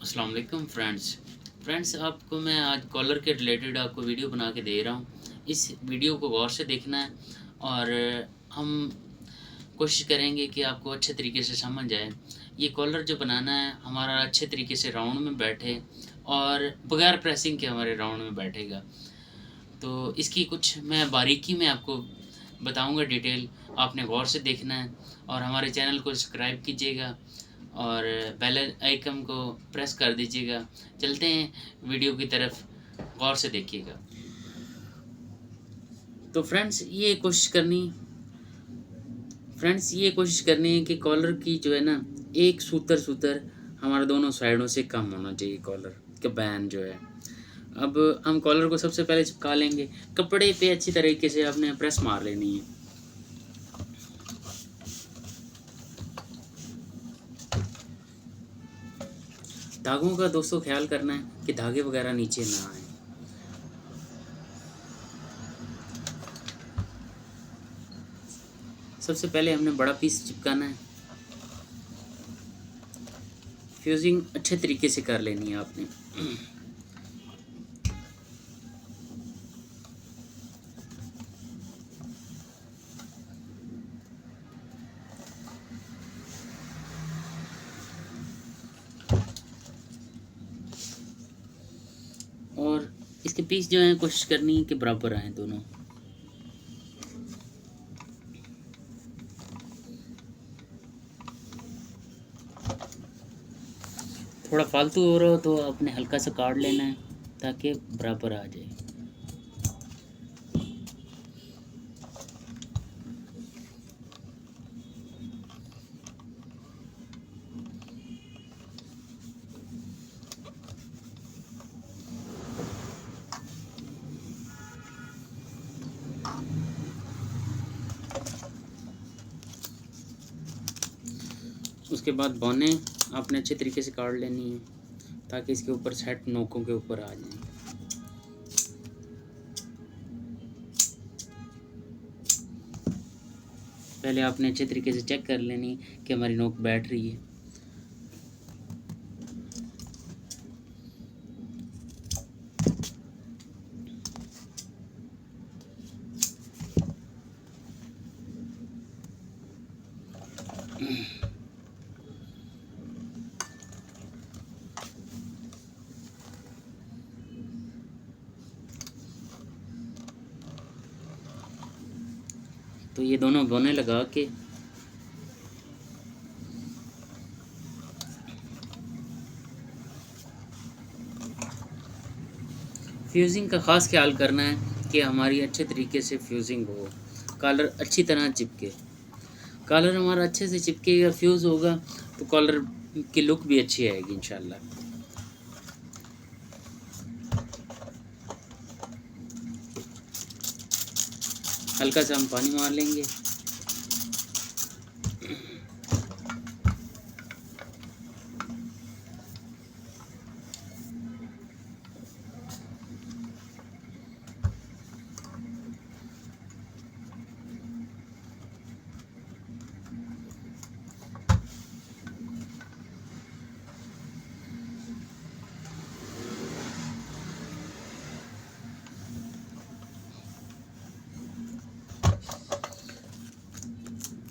अस्सलाम वालेकुम फ्रेंड्स आपको मैं आज कॉलर के रिलेटेड आपको वीडियो बना के दे रहा हूँ। इस वीडियो को गौर से देखना है और हम कोशिश करेंगे कि आपको अच्छे तरीके से समझ आए। ये कॉलर जो बनाना है हमारा अच्छे तरीके से राउंड में बैठे और बगैर प्रेसिंग के हमारे राउंड में बैठेगा। तो इसकी कुछ मैं बारीकी में आपको बताऊंगा डिटेल, आपने गौर से देखना है और हमारे चैनल को सब्सक्राइब कीजिएगा और बेल आइकन को प्रेस कर दीजिएगा। चलते हैं वीडियो की तरफ, गौर से देखिएगा। तो फ्रेंड्स ये कोशिश करनी है कि कॉलर की जो है ना, एक सूतर हमारा दोनों साइडों से कम होना चाहिए कॉलर का बैन जो है। अब हम कॉलर को सबसे पहले चिपका लेंगे। कपड़े पे अच्छी तरीके से आपने प्रेस मार लेनी है। धागों का दोस्तों ख्याल करना है कि धागे वगैरह नीचे ना आए। सबसे पहले हमने बड़ा पीस चिपकाना है। फ्यूजिंग अच्छे तरीके से कर लेनी है आपने। और इसके पीस जो है कोशिश करनी है कि बराबर आए दोनों। थोड़ा फालतू हो रहा हो तो आपने हल्का सा काट लेना है ताकि बराबर आ जाए। उसके बाद बौने आपने अच्छे तरीके से काट लेनी है ताकि इसके ऊपर सेट नोकों के ऊपर आ जाए। पहले आपने अच्छे तरीके से चेक कर लेनी कि हमारी नोक बैठ रही है। तो ये दोनों बौने लगा के फ्यूजिंग का ख़ास ख्याल करना है कि हमारी अच्छे तरीके से फ्यूजिंग हो, कॉलर अच्छी तरह चिपके। कॉलर हमारा अच्छे से चिपकेगा, फ्यूज़ होगा तो कॉलर की लुक भी अच्छी आएगी इंशाल्लाह। हल्का सा हम पानी मार लेंगे।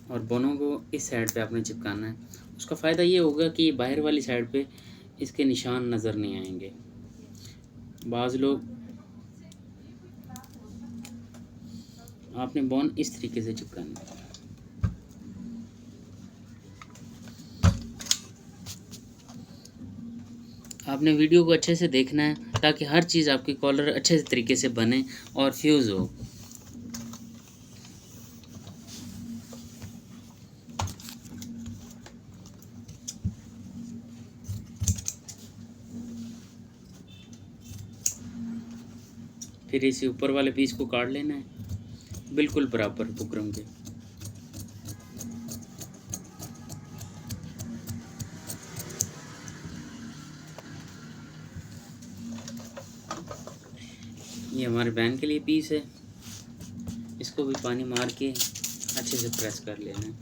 और बोनों को इस साइड पे आपने चिपकाना है। उसका फ़ायदा ये होगा कि बाहर वाली साइड पे इसके निशान नज़र नहीं आएंगे। बाज़ लोग आपने बोन इस तरीके से चिपकाना है। आपने वीडियो को अच्छे से देखना है ताकि हर चीज़ आपकी कॉलर अच्छे तरीके से बने और फ्यूज़ हो। फिर इसी ऊपर वाले पीस को काट लेना है बिल्कुल बराबर बुकरम के। ये हमारे बैन के लिए पीस है, इसको भी पानी मार के अच्छे से प्रेस कर लेना है।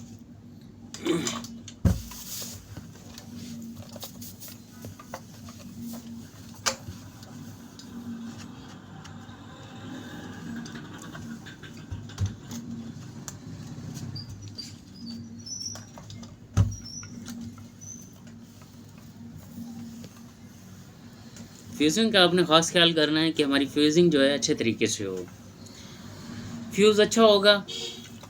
फ्यूज़िंग का आपने ख़ास ख्याल करना है कि हमारी फ्यूज़िंग जो है अच्छे तरीके से हो। फ्यूज़ अच्छा होगा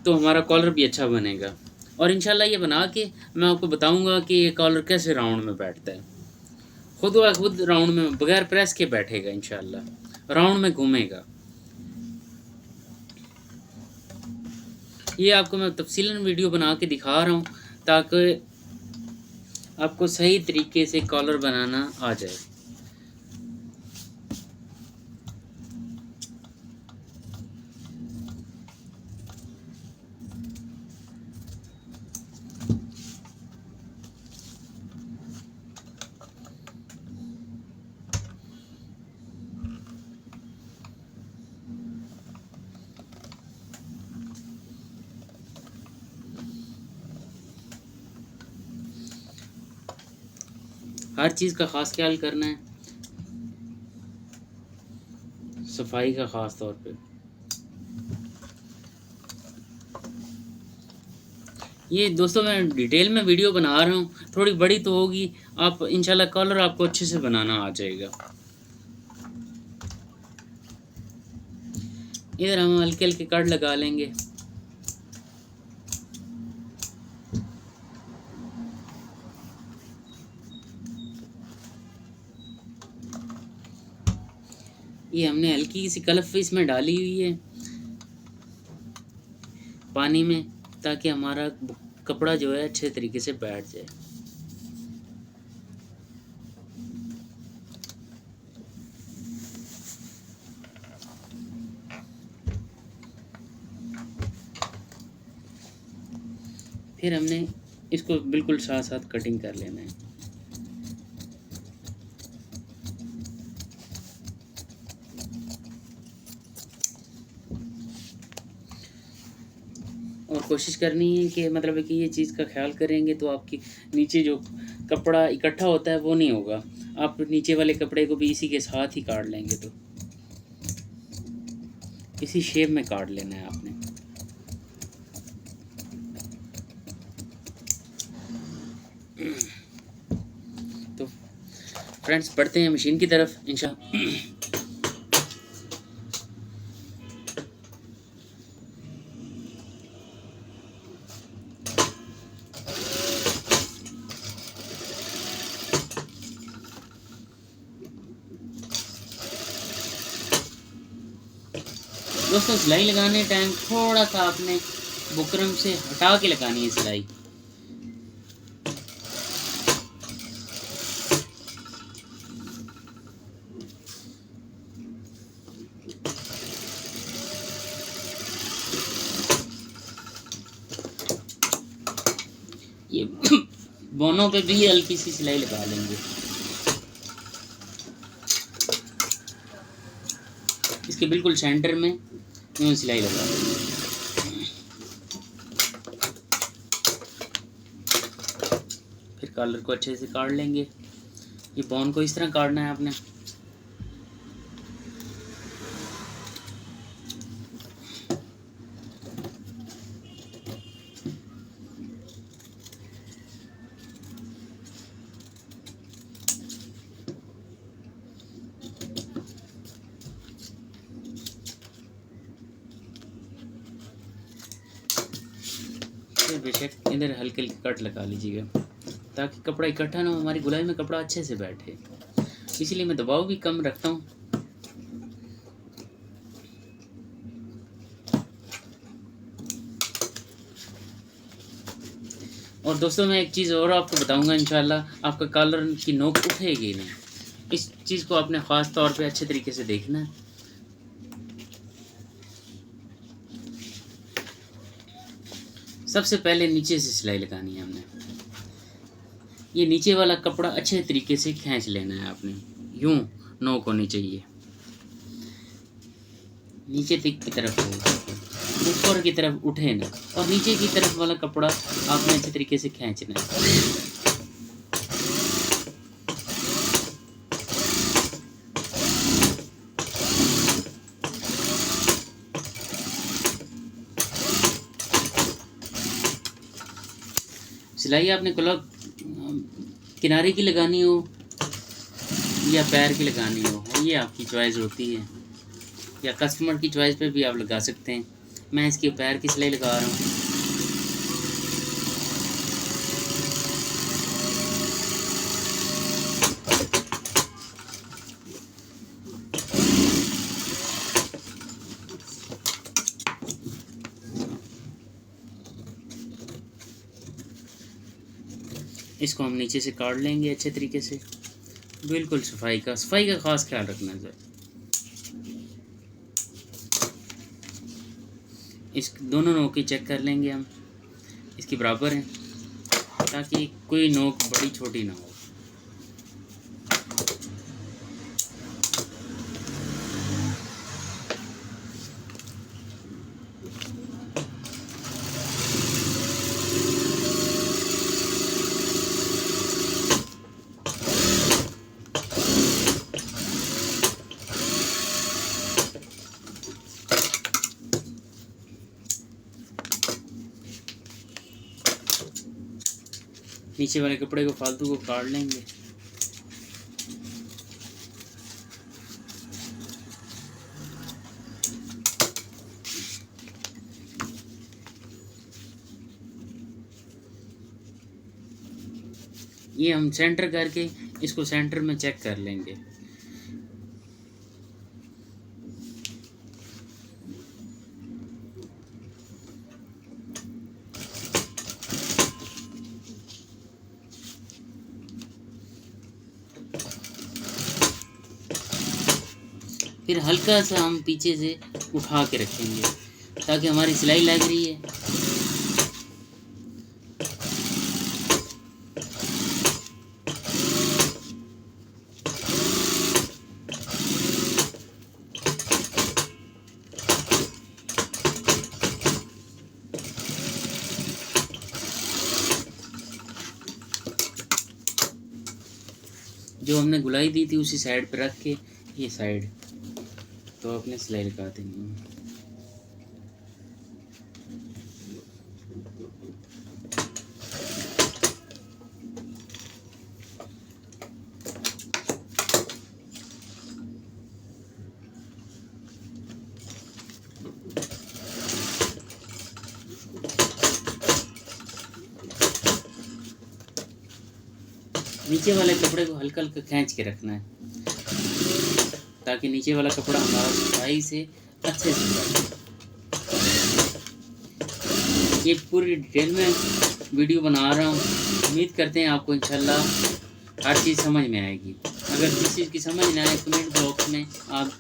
तो हमारा कॉलर भी अच्छा बनेगा। और इंशाल्लाह ये बना के मैं आपको बताऊंगा कि ये कॉलर कैसे राउंड में बैठता है। खुद व खुद राउंड में बगैर प्रेस के बैठेगा, इंशाल्लाह राउंड में घूमेगा। ये आपको मैं तफसीलन वीडियो बना के दिखा रहा हूँ ताकि आपको सही तरीके से कॉलर बनाना आ जाए। हर चीज़ का ख़ास ख्याल करना है, सफाई का ख़ास तौर पे। ये दोस्तों मैं डिटेल में वीडियो बना रहा हूँ, थोड़ी बड़ी तो होगी, आप इंशाल्लाह कॉलर आपको अच्छे से बनाना आ जाएगा। इधर हम हल्के हल्के कट लगा लेंगे। ये हमने हल्की सी कलफ इसमें डाली हुई है पानी में, ताकि हमारा कपड़ा जो है अच्छे तरीके से बैठ जाए। फिर हमने इसको बिल्कुल साथ साथ कटिंग कर लेना है। और कोशिश करनी है कि मतलब है कि ये चीज़ का ख्याल करेंगे तो आपकी नीचे जो कपड़ा इकट्ठा होता है वो नहीं होगा। आप नीचे वाले कपड़े को भी इसी के साथ ही काट लेंगे, तो इसी शेप में काट लेना है आपने। तो फ्रेंड्स बढ़ते हैं मशीन की तरफ इंशाल्लाह। दोस्तों सिलाई लगाने टाइम थोड़ा सा आपने बुकरम से हटा के लगानी है सिलाई। ये बोनों पे भी हल्की सी सिलाई लगा लेंगे। इसके बिल्कुल सेंटर में यूँ सिलाई लगा देंगे। फिर कॉलर को अच्छे से काट लेंगे। ये बोन को इस तरह काटना है आपने। बेशक इधर हल्के हल्के कट लगा लीजिएगा ताकि कपड़ा इकट्ठा ना हो, हमारी गुलाई में कपड़ा अच्छे से बैठे। इसलिए मैं दबाव भी कम रखता हूँ। और दोस्तों मैं एक चीज़ और आपको बताऊंगा, इंशाल्लाह आपका कॉलर की नोक उठेगी नहीं। इस चीज़ को आपने ख़ास तौर पे अच्छे तरीके से देखना है। सबसे पहले नीचे से सिलाई लगानी है हमने। ये नीचे वाला कपड़ा अच्छे तरीके से खींच लेना है आपने, यूं नोक होनी चाहिए, नीचे तक की तरफ हो, ऊपर की तरफ उठे ना, और नीचे की तरफ वाला कपड़ा आपने अच्छे तरीके से खींचना है। सिलाई आपने किनारे की लगानी हो या पैर की लगानी हो, ये आपकी चॉइस होती है, या कस्टमर की चॉइस पे भी आप लगा सकते हैं। मैं इसके पैर की सिलाई लगा रहा हूँ। इसको हम नीचे से काट लेंगे अच्छे तरीके से। बिल्कुल सफाई का ख़ास ख्याल रखना है सर। इस दोनों नोक की चेक कर लेंगे हम, इसकी बराबर हैं, ताकि कोई नोक बड़ी छोटी ना हो। नीचे वाले कपड़े को फालतू को काट लेंगे। ये हम सेंटर करके इसको सेंटर में चेक कर लेंगे। फिर हल्का सा हम पीछे से उठा के रखेंगे, ताकि हमारी सिलाई लग रही है। जो हमने गुलाई दी थी उसी साइड पे रख के ये साइड तो अपने सिलाई लगा देंगे। नीचे वाले कपड़े को हल्का हल्का खींच के रखना है, ताकि नीचे वाला कपड़ा हमारा सफाई से अच्छे से जाए। ये पूरी डिटेल में वीडियो बना रहा हूँ, उम्मीद करते हैं आपको इंशाल्लाह हर चीज़ समझ में आएगी। अगर किसी चीज़ की समझ ना आए कमेंट बॉक्स में आप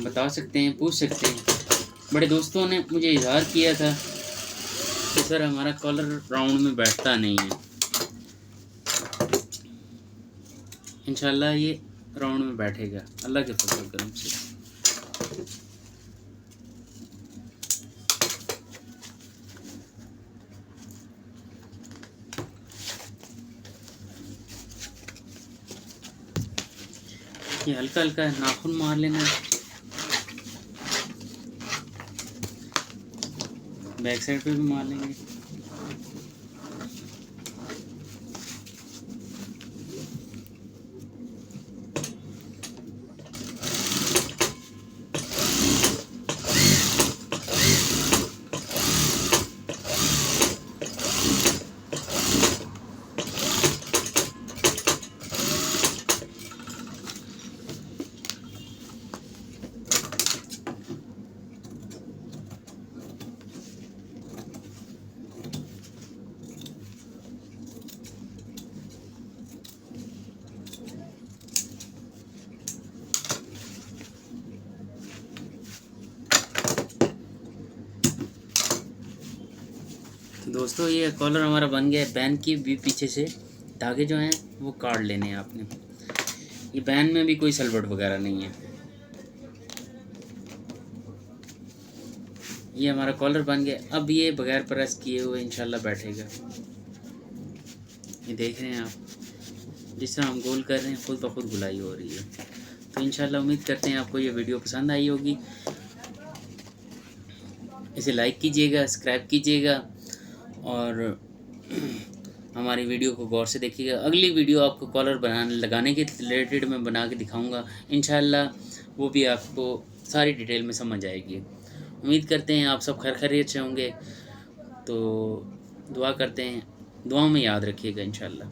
बता सकते हैं, पूछ सकते हैं। बड़े दोस्तों ने मुझे इजहार किया था कि सर हमारा कॉलर राउंड में बैठता नहीं है। इंशाल्लाह ये राउंड में बैठेगा अल्लाह के फजल करम से। ये हल्का हल्का नाखून मार लेना है। बैक साइड पे भी मार लेंगे। दोस्तों ये कॉलर हमारा बन गया है। बैन की भी पीछे से धागे जो हैं वो काट लेने हैं आपने। ये बैन में भी कोई सलवट वगैरह नहीं है। ये हमारा कॉलर बन गया। अब ये बगैर प्रेस किए हुए इंशाल्लाह बैठेगा। ये देख रहे हैं आप, जिस तरह हम गोल कर रहे हैं खुद ब खुद गुलाई हो रही है। तो इंशाल्लाह उम्मीद करते हैं आपको ये वीडियो पसंद आई होगी। इसे लाइक कीजिएगा, सब्सक्राइब कीजिएगा और हमारी वीडियो को गौर से देखिएगा। अगली वीडियो आपको कॉलर बनाने लगाने के रिलेटेड मैं बना के दिखाऊंगा इंशाल्लाह, वो भी आपको सारी डिटेल में समझ आएगी। उम्मीद करते हैं आप सब खैरियत से होंगे, तो दुआ करते हैं, दुआ में याद रखिएगा इंशाल्लाह।